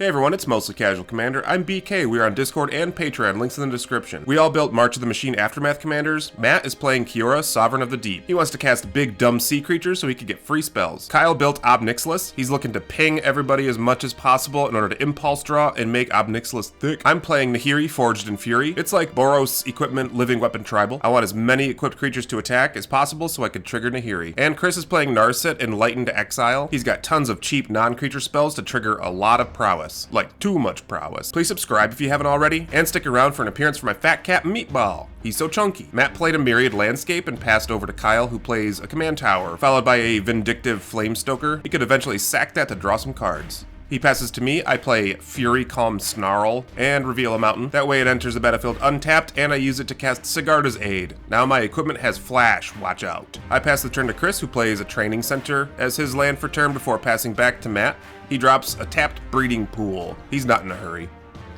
Hey everyone, it's Mostly Casual Commander. I'm BK. We are on Discord and Patreon, links in the description. We all built March of the Machine Aftermath commanders. Matt is playing Kiora, Sovereign of the Deep. He wants to cast big dumb sea creatures so he could get free spells. Kyle built Nixilis. He's looking to ping everybody as much as possible in order to impulse draw and make Nixilis thick. I'm playing Nahiri, Forged in Fury. It's like Boros Equipment, Living Weapon Tribal. I want as many equipped creatures to attack as possible so I could trigger Nahiri. And Chris is playing Narset, Enlightened Exile. He's got tons of cheap non-creature spells to trigger a lot of prowess. Like too much prowess. Please subscribe if you haven't already, and stick around for an appearance from my fat cat Meatball. He's so chunky. Matt played a Myriad Landscape and passed over to Kyle, who plays a Command Tower, followed by a Vindictive Flamestoker. He could eventually sack that to draw some cards. He passes to me, I play Fury Calm Snarl, and reveal a mountain. That way it enters the battlefield untapped, and I use it to cast Sigarda's Aid. Now my equipment has flash, watch out. I pass the turn to Chris, who plays a Training Center as his land for turn before passing back to Matt. He drops a tapped Breeding Pool. He's not in a hurry.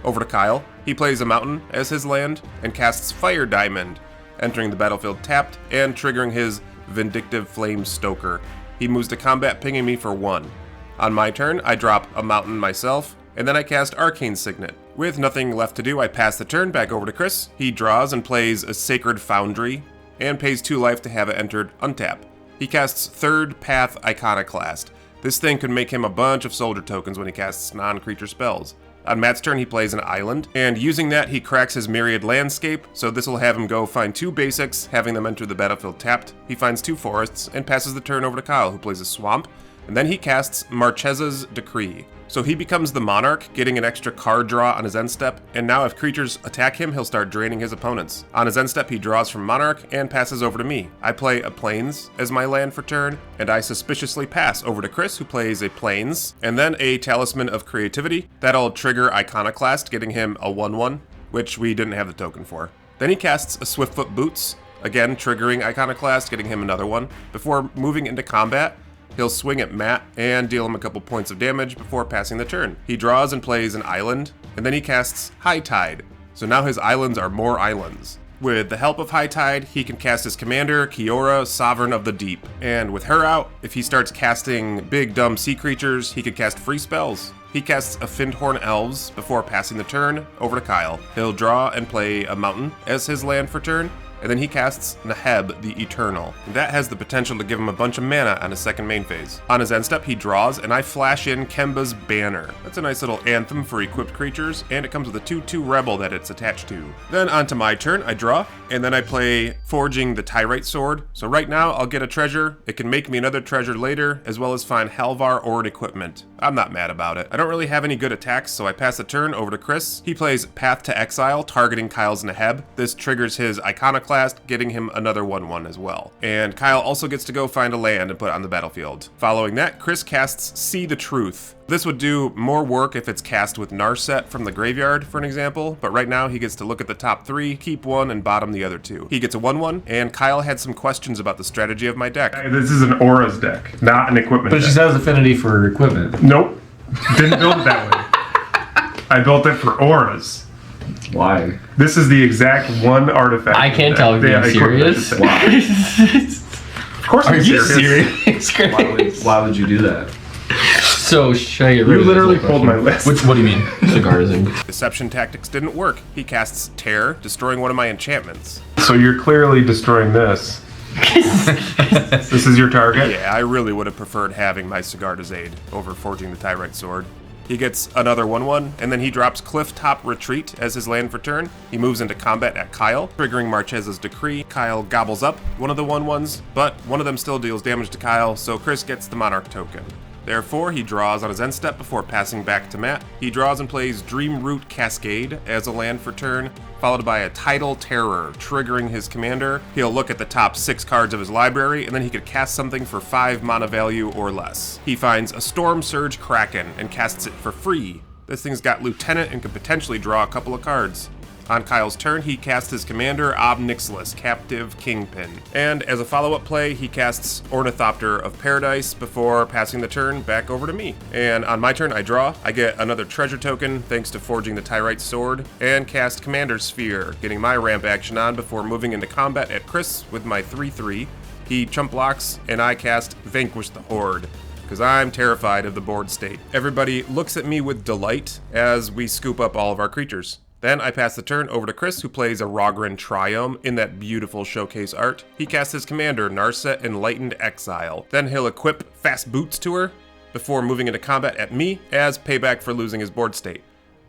Over to Kyle. He plays a mountain as his land, and casts Fire Diamond, entering the battlefield tapped, and triggering his Vindictive Flamestoker. He moves to combat, pinging me for 1. On my turn, I drop a mountain myself, and then I cast Arcane Signet. With nothing left to do, I pass the turn back over to Chris. He draws and plays a Sacred Foundry, and pays 2 life to have it entered untap. He casts Third Path Iconoclast. This thing could make him a bunch of soldier tokens when he casts non-creature spells. On Matt's turn, he plays an island, and using that, he cracks his Myriad Landscape, so this will have him go find 2 basics, having them enter the battlefield tapped. He finds 2 forests, and passes the turn over to Kyle, who plays a swamp, and then he casts Marchesa's Decree. So he becomes the Monarch, getting an extra card draw on his end step, and now if creatures attack him, he'll start draining his opponents. On his end step, he draws from Monarch and passes over to me. I play a Plains as my land for turn, and I suspiciously pass over to Chris, who plays a Plains, and then a Talisman of Creativity. That'll trigger Iconoclast, getting him a 1/1, which we didn't have the token for. Then he casts a Swiftfoot Boots, again triggering Iconoclast, getting him another one. Before moving into combat, he'll swing at Matt and deal him a couple points of damage before passing the turn. He draws and plays an island, and then he casts High Tide. So now his islands are more islands. With the help of High Tide, he can cast his commander, Kiora, Sovereign of the Deep. And with her out, if he starts casting big dumb sea creatures, he can cast free spells. He casts a Findhorn Elves before passing the turn over to Kyle. He'll draw and play a mountain as his land for turn, and then he casts Naheb the Eternal. That has the potential to give him a bunch of mana on his second main phase. On his end step, he draws, and I flash in Kemba's Banner. That's a nice little anthem for equipped creatures, and it comes with a 2/2 Rebel that it's attached to. Then onto my turn, I draw, and then I play Forging the Tyrite Sword. So right now, I'll get a treasure. It can make me another treasure later, as well as find Halvar or an equipment. I'm not mad about it. I don't really have any good attacks, so I pass the turn over to Chris. He plays Path to Exile, targeting Kyle's Naheb. This triggers his Iconoclast, getting him another 1/1 as well. And Kyle also gets to go find a land and put it on the battlefield. Following that, Chris casts See the Truth. This would do more work if it's cast with Narset from the graveyard, for an example, but right now he gets to look at the top 3, keep 1, and bottom the other 2. He gets a 1/1, and Kyle had some questions about the strategy of my deck. This is an Auras deck, not an equipment But deck. she has affinity for equipment. Nope. Didn't build it that way. I built it for Auras. Why? This is the exact one artifact. I can't tell if you're serious. Why? Of course Are I'm you serious. serious? Why would you do that? So, should I get rid You of literally this pulled my list. What do you mean? Cigars and... Deception tactics didn't work. He casts Tear, destroying one of my enchantments. So you're clearly destroying this. This is your target? Yeah, I really would have preferred having my Sigarda's Aid over Forging the Tyrite Sword. He gets another 1/1, and then he drops Clifftop Retreat as his land for turn. He moves into combat at Kyle, triggering Marchesa's Decree. Kyle gobbles up one of the 1/1s, but one of them still deals damage to Kyle, so Chris gets the Monarch token. Therefore, he draws on his end step before passing back to Matt. He draws and plays Dreamroot Cascade as a land for turn, followed by a Tidal Terror, triggering his commander. He'll look at the top 6 cards of his library, and then he could cast something for 5 mana value or less. He finds a Storm Surge Kraken and casts it for free. This thing's got Lieutenant and could potentially draw a couple of cards. On Kyle's turn, he casts his commander, Nixilis, Captive Kingpin. And as a follow-up play, he casts Ornithopter of Paradise before passing the turn back over to me. And on my turn, I draw. I get another treasure token thanks to Forging the Tyrite Sword, and cast Commander Sphere, getting my ramp action on before moving into combat at Chris with my 3/3. He chump blocks, and I cast Vanquish the Horde, because I'm terrified of the board state. Everybody looks at me with delight as we scoop up all of our creatures. Then I pass the turn over to Chris, who plays a Rogran Triome in that beautiful showcase art. He casts his commander, Narset, Enlightened Exile. Then he'll equip Fast Boots to her before moving into combat at me as payback for losing his board state.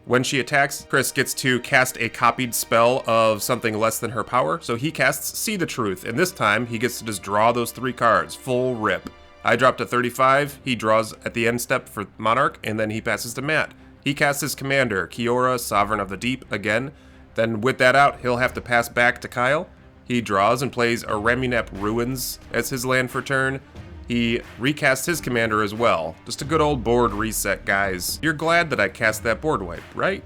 When she attacks, Chris gets to cast a copied spell of something less than her power, so he casts See the Truth, and this time he gets to just draw those 3 cards, full rip. I drop to 35, he draws at the end step for Monarch, and then he passes to Matt. He casts his commander, Kiora, Sovereign of the Deep, again. Then with that out, he'll have to pass back to Kyle. He draws and plays a Ramunap Ruins as his land for turn. He recasts his commander as well. Just a good old board reset, guys. You're glad that I cast that board wipe, right?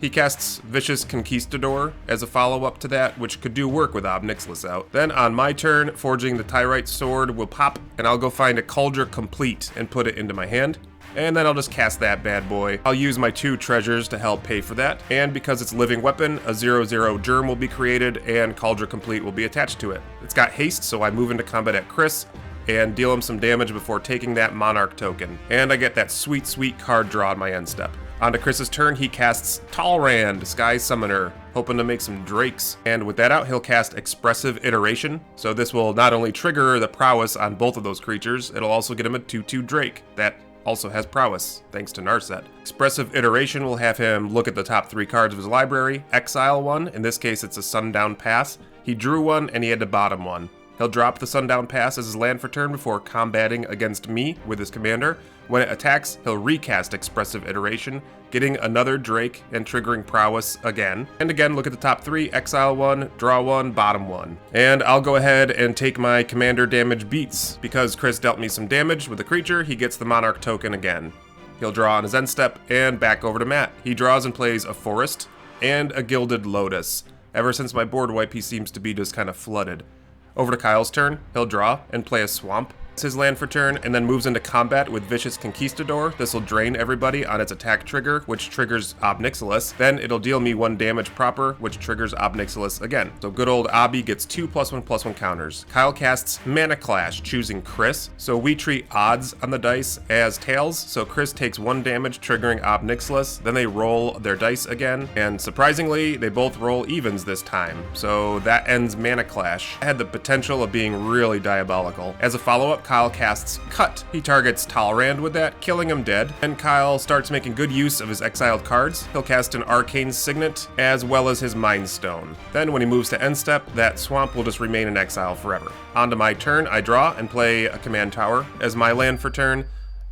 He casts Vicious Conquistador as a follow-up to that, which could do work with Ob Nixilis out. Then on my turn, Forging the Tyrite Sword will pop, and I'll go find a Cauldron Complete and put it into my hand. And then I'll just cast that bad boy. I'll use my 2 treasures to help pay for that. And because it's living weapon, a 0/0 germ will be created and Cauldron Complete will be attached to it. It's got haste, so I move into combat at Chris and deal him some damage before taking that Monarch token. And I get that sweet, sweet card draw on my end step. On to Chris's turn, he casts Talrand, Sky Summoner, hoping to make some drakes. And with that out, he'll cast Expressive Iteration. So this will not only trigger the prowess on both of those creatures, it'll also get him a 2/2 Drake that also has prowess, thanks to Narset. Expressive Iteration will have him look at the top 3 cards of his library, exile one, in this case it's a Sundown Pass. He drew one and he had to bottom one. He'll drop the Sundown Pass as his land for turn before combating against me with his commander. When it attacks, he'll recast Expressive Iteration, getting another Drake and triggering prowess again. And again, look at the top 3, exile one, draw one, bottom one. And I'll go ahead and take my commander damage beats. Because Chris dealt me some damage with the creature, he gets the Monarch token again. He'll draw on his end step and back over to Matt. He draws and plays a Forest and a Gilded Lotus. Ever since my board wipe, he seems to be just kind of flooded. Over to Kyle's turn, he'll draw and play a Swamp. It's his land for turn, and then moves into combat with Vicious Conquistador. This will drain everybody on its attack trigger, which triggers Ob Nixilis. Then it'll deal me 1 damage proper, which triggers Ob Nixilis again. So good old Obby gets 2 +1/+1 counters. Kyle casts Mana Clash, choosing Chris. So we treat odds on the dice as tails. So Chris takes 1 damage, triggering Ob Nixilis. Then they roll their dice again, and surprisingly, they both roll evens this time. So that ends Mana Clash. It had the potential of being really diabolical. As a follow-up, Kyle casts Cut. He targets Talrand with that, killing him dead. And Kyle starts making good use of his exiled cards. He'll cast an Arcane Signet, as well as his Mind Stone. Then when he moves to end step, that Swamp will just remain in exile forever. On to my turn, I draw and play a Command Tower as my land for turn,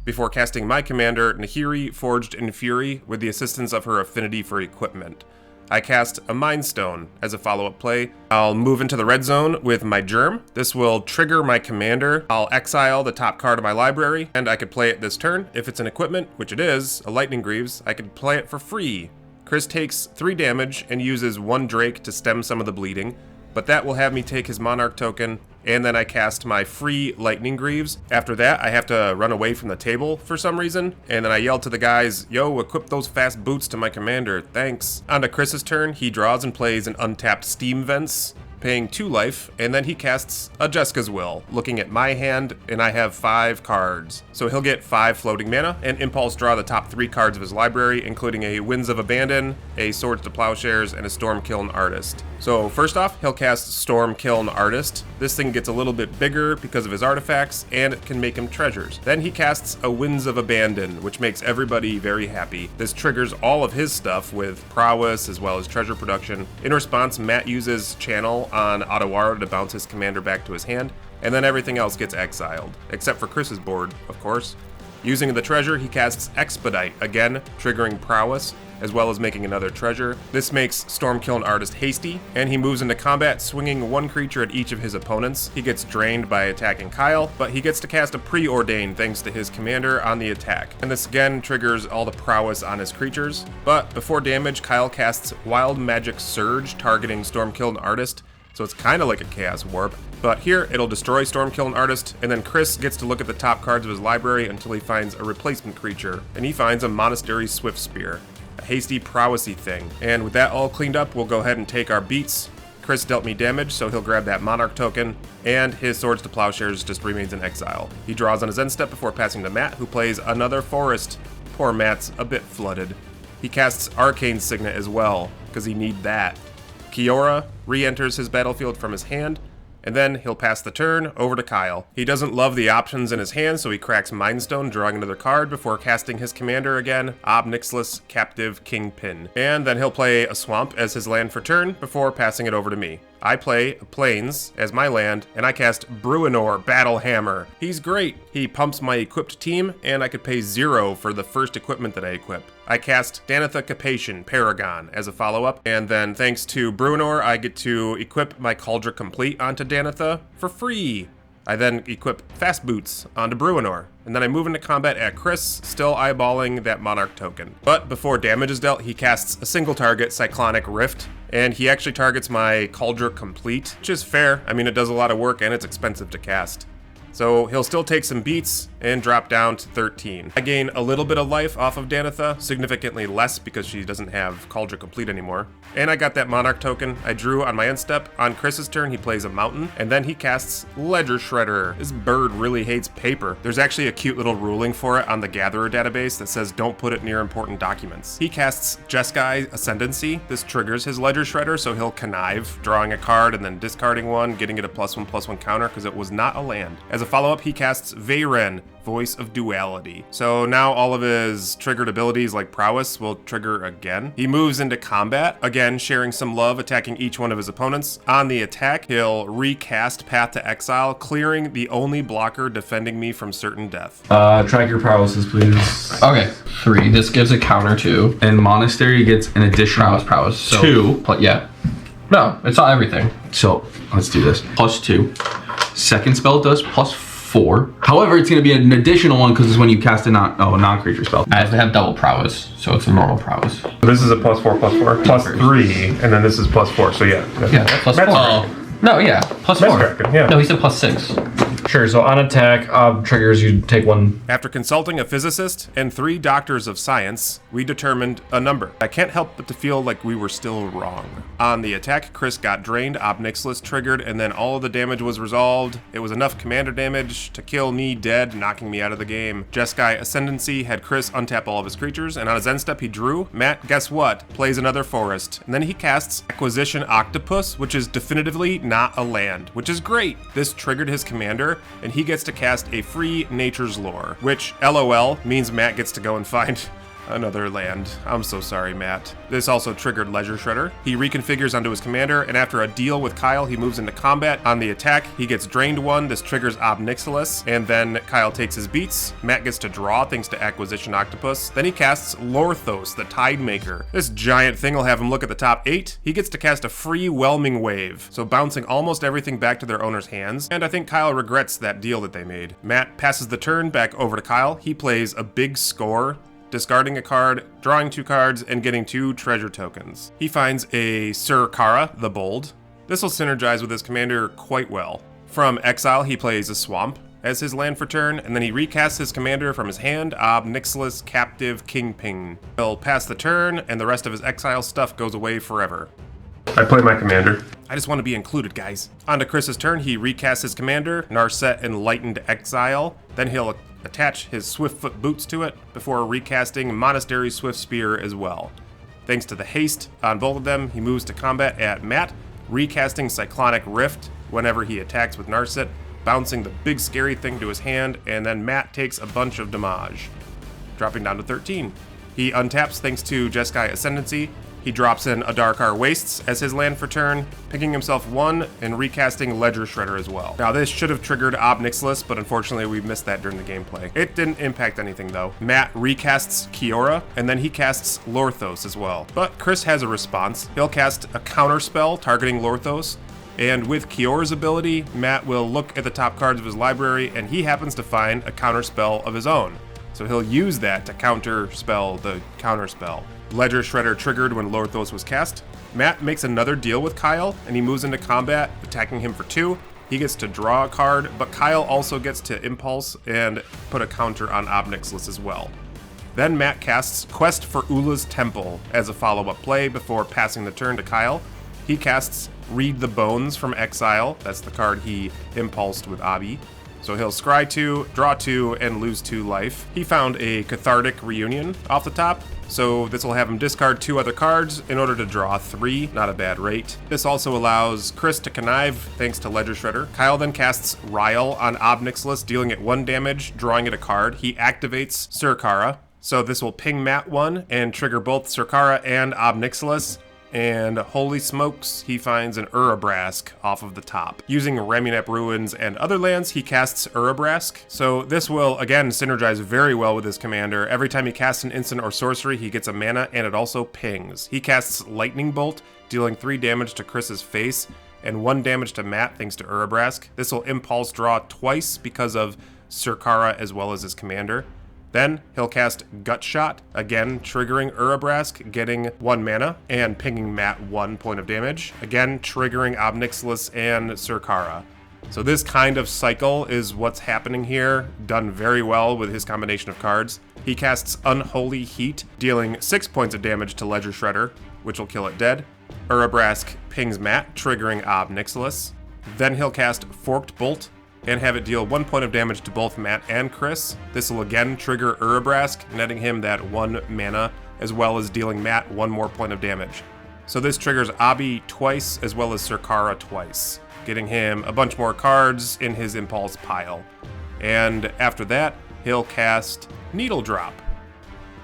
before casting my commander, Nahiri, Forged in Fury, with the assistance of her affinity for equipment. I cast a Mind Stone as a follow-up play. I'll move into the red zone with my Germ. This will trigger my commander. I'll exile the top card of my library, and I could play it this turn. If it's an equipment, which it is, a Lightning Greaves, I could play it for free. Chris takes 3 damage and uses 1 Drake to stem some of the bleeding, but that will have me take his Monarch token, and then I cast my free Lightning Greaves. After that, I have to run away from the table for some reason, and then I yell to the guys, yo, equip those fast boots to my commander, thanks. On to Chris's turn, he draws and plays an untapped Steam Vents, paying 2 life, and then he casts a Jessica's Will, looking at my hand, and I have 5 cards. So he'll get 5 floating mana, and impulse draw the top 3 cards of his library, including a Winds of Abandon, a Swords to Plowshares, and a Stormkiln Artist. So first off, he'll cast Stormkiln Artist. This thing gets a little bit bigger because of his artifacts, and it can make him treasures. Then he casts a Winds of Abandon, which makes everybody very happy. This triggers all of his stuff with prowess as well as treasure production. In response, Matt uses Channel on Otawara to bounce his commander back to his hand, and then everything else gets exiled, except for Chris's board, of course. Using the treasure, he casts Expedite, again, triggering prowess, as well as making another treasure. This makes Stormkiln Artist hasty, and he moves into combat, swinging 1 creature at each of his opponents. He gets drained by attacking Kyle, but he gets to cast a Preordain thanks to his commander on the attack. And this again triggers all the prowess on his creatures. But before damage, Kyle casts Wild Magic Surge, targeting Stormkiln Artist, so it's kind of like a Chaos Warp. But here, it'll destroy Stormkiln Artist, and then Chris gets to look at the top cards of his library until he finds a replacement creature, and he finds a Monastery Swiftspear, a hasty prowessy thing. And with that all cleaned up, we'll go ahead and take our beats. Chris dealt me damage, so he'll grab that Monarch token, and his Swords to Plowshares just remains in exile. He draws on his end step before passing to Matt, who plays another Forest. Poor Matt's a bit flooded. He casts Arcane Signet as well, because he need that. Kiora re-enters his battlefield from his hand, and then he'll pass the turn over to Kyle. He doesn't love the options in his hand, so he cracks Mind Stone, drawing another card before casting his commander again, Nixilis, Captive Kingpin. And then he'll play a Swamp as his land for turn before passing it over to me. I play Plains as my land, and I cast Bruenor, Battle Hammer. He's great. He pumps my equipped team, and I could pay 0 for the first equipment that I equip. I cast Danitha Capation, Paragon, as a follow-up, and then thanks to Bruenor, I get to equip my Cauldron Complete onto Danitha for free. I then equip Fast Boots onto Bruenor, and then I move into combat at Chris, still eyeballing that Monarch token. But before damage is dealt, he casts a single target Cyclonic Rift, and he actually targets my Cauldron Complete, which is fair. I mean, it does a lot of work and it's expensive to cast. So he'll still take some beats and drop down to 13. I gain a little bit of life off of Danitha, significantly less because she doesn't have Cauldron Complete anymore. And I got that Monarch token I drew on my end step. On Chris's turn, he plays a Mountain, and then he casts Ledger Shredder. This bird really hates paper. There's actually a cute little ruling for it on the Gatherer database that says don't put it near important documents. He casts Jeskai Ascendancy. This triggers his Ledger Shredder, so he'll connive, drawing a card and then discarding one, getting it a +1/+1 counter because it was not a land. As a follow-up, he casts Veyren, Voice of Duality. So now all of his triggered abilities like Prowess will trigger again. He moves into combat, again sharing some love, attacking each one of his opponents. On the attack, he'll recast Path to Exile, clearing the only blocker defending me from certain death. Track your prowesses, please. Okay, 3. This gives a counter 2. And Monastery gets an additional Prowess. So 2. Yeah. No, it's not everything. So let's do this. +2. Second spell does +4. However, it's going to be an additional one because it's when you cast a non-creature spell. I have to have double prowess, so it's a normal prowess. This is a +4/+4, +3, and then this is +4. So yeah. Yeah, +4. Matt's No, yeah, +4. cracking, yeah. No, he said +6. Sure, so on attack, triggers, you take 1. After consulting a physicist and 3 doctors of science, we determined a number. I can't help but to feel like we were still wrong. On the attack, Chris got drained, Nixilis triggered, and then all of the damage was resolved. It was enough commander damage to kill me dead, knocking me out of the game. Jeskai Ascendancy had Chris untap all of his creatures, and on his end step he drew. Matt, guess what? Plays another forest. And then he casts Acquisition Octopus, which is definitively not a land, which is great. This triggered his commander, and he gets to cast a free Nature's Lore, which, LOL, means Matt gets to go and find another land. I'm so sorry, Matt. This also triggered Ledger Shredder. He reconfigures onto his commander, and after a deal with Kyle, he moves into combat. On the attack, he gets drained 1. This triggers Nixilis, and then Kyle takes his beats. Matt gets to draw thanks to Acquisition Octopus. Then he casts Lorthos, the Tidemaker. This giant thing will have him look at the top 8. He gets to cast a free Whelming Wave, so bouncing almost everything back to their owner's hands, and I think Kyle regrets that deal that they made. Matt passes the turn back over to Kyle. He plays a big score, discarding a card, drawing 2 cards, and getting 2 treasure tokens. He finds a Sir Kara, the Bold. This will synergize with his commander quite well. From exile, he plays a Swamp as his land for turn, and then he recasts his commander from his hand, Nixilis, Captive Kingpin. He'll pass the turn, and the rest of his exile stuff goes away forever. I play my commander. I just want to be included, guys. On to Chris's turn, he recasts his commander, Narset Enlightened Exile. Then he'll attach his Swiftfoot Boots to it before recasting Monastery Swift Spear as well. Thanks to the haste on both of them, he moves to combat at Matt, recasting Cyclonic Rift whenever he attacks with Narset, bouncing the big scary thing to his hand, and then Matt takes a bunch of damage, dropping down to 13. He untaps thanks to Jeskai Ascendancy. He drops in a Darkar Wastes as his land for turn, picking himself 1 and recasting Ledger Shredder as well. Now this should have triggered Nixilis, but unfortunately we missed that during the gameplay. It didn't impact anything though. Matt recasts Kiora, and then he casts Lorthos as well. But Chris has a response. He'll cast a counter spell targeting Lorthos, and with Kiora's ability, Matt will look at the top cards of his library, and he happens to find a counter spell of his own. So he'll use that to counter spell the counter spell. Ledger Shredder triggered when Lorthos was cast. Matt makes another deal with Kyle, and he moves into combat, attacking him for 2. He gets to draw a card, but Kyle also gets to Impulse and put a counter on Nixilis as well. Then Matt casts Quest for Ula's Temple as a follow-up play before passing the turn to Kyle. he casts Read the Bones from exile. That's the card he impulsed with Abi. So he'll scry 2, draw 2, and lose 2 life. He found a Cathartic Reunion off the top, so this will have him discard 2 other cards in order to draw 3, not a bad rate. This also allows Chris to connive thanks to Ledger Shredder. Kyle then casts Ryle on Ob Nixilis, dealing it 1 damage, drawing it a card. He activates Surkara, so this will ping Matt 1 and trigger both Surkara and Ob Nixilis. And holy smokes, he finds an Urabrask off of the top. Using Ramunap Ruins and other lands, he casts Urabrask. So this will, again, synergize very well with his commander. Every time he casts an instant or sorcery, he gets a mana, and it also pings. He casts Lightning Bolt, dealing 3 damage to Chris's face, and 1 damage to Matt thanks to Urabrask. This will impulse draw twice because of Surkara as well as his commander. Then he'll cast Gut Shot, again triggering Urabrask, getting 1 mana, and pinging Matt 1 point of damage, again triggering Ob Nixilis and Surkara. So this kind of cycle is what's happening here, done very well with his combination of cards. He casts Unholy Heat, dealing 6 points of damage to Ledger Shredder, which will kill it dead. Urabrask pings Matt, triggering Ob Nixilis. Then he'll cast Forked Bolt, and have it deal 1 point of damage to both Matt and Chris. This will again trigger Urabrask, netting him that 1 mana, as well as dealing Matt 1 more point of damage. So this triggers Abi twice, as well as Surkara twice, getting him a bunch more cards in his impulse pile. And after that, he'll cast Needle Drop.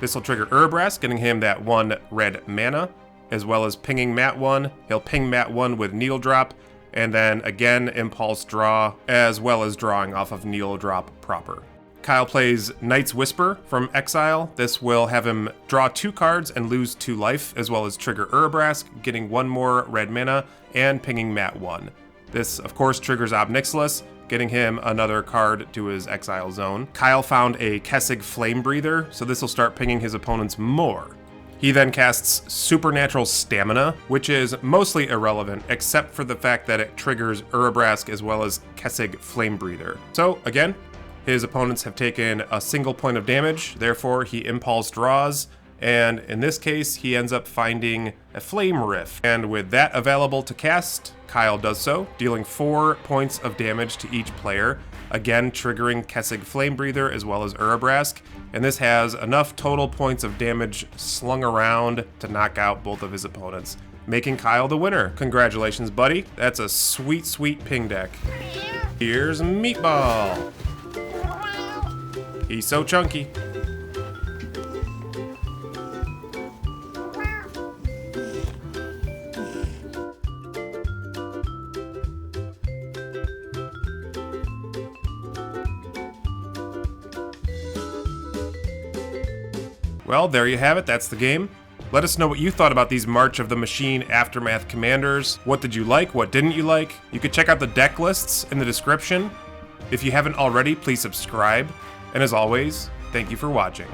This will trigger Urabrask, getting him that 1 red mana, as well as pinging Matt 1. He'll ping Matt 1 with Needle Drop, and then again impulse draw, as well as drawing off of Needle Drop proper. Kyle plays Night's Whisper from exile. This will have him draw 2 cards and lose 2 life, as well as trigger Urabrask, getting 1 more red mana, and pinging Matt 1. This, of course, triggers Ob Nixilis, getting him another card to his exile zone. Kyle found a Kessig Flame Breather, so this will start pinging his opponents more. He then casts Supernatural Stamina, which is mostly irrelevant, except for the fact that it triggers Urabrask as well as Kessig Flame Breather. So, again, his opponents have taken a single point of damage, therefore he impulse draws, and in this case, he ends up finding a Flame Rift. And with that available to cast, Kyle does so, dealing 4 points of damage to each player, again triggering Kessig Flame Breather as well as Urabrask, and this has enough total points of damage slung around to knock out both of his opponents, making Kyle the winner. Congratulations, buddy. That's a sweet, sweet ping deck. Here's Meatball. He's so chunky. Well, there you have it. That's the game. Let us know what you thought about these March of the Machine Aftermath commanders. What did you like? What didn't you like? You could check out the deck lists in the description. If you haven't already, please subscribe. And as always, thank you for watching.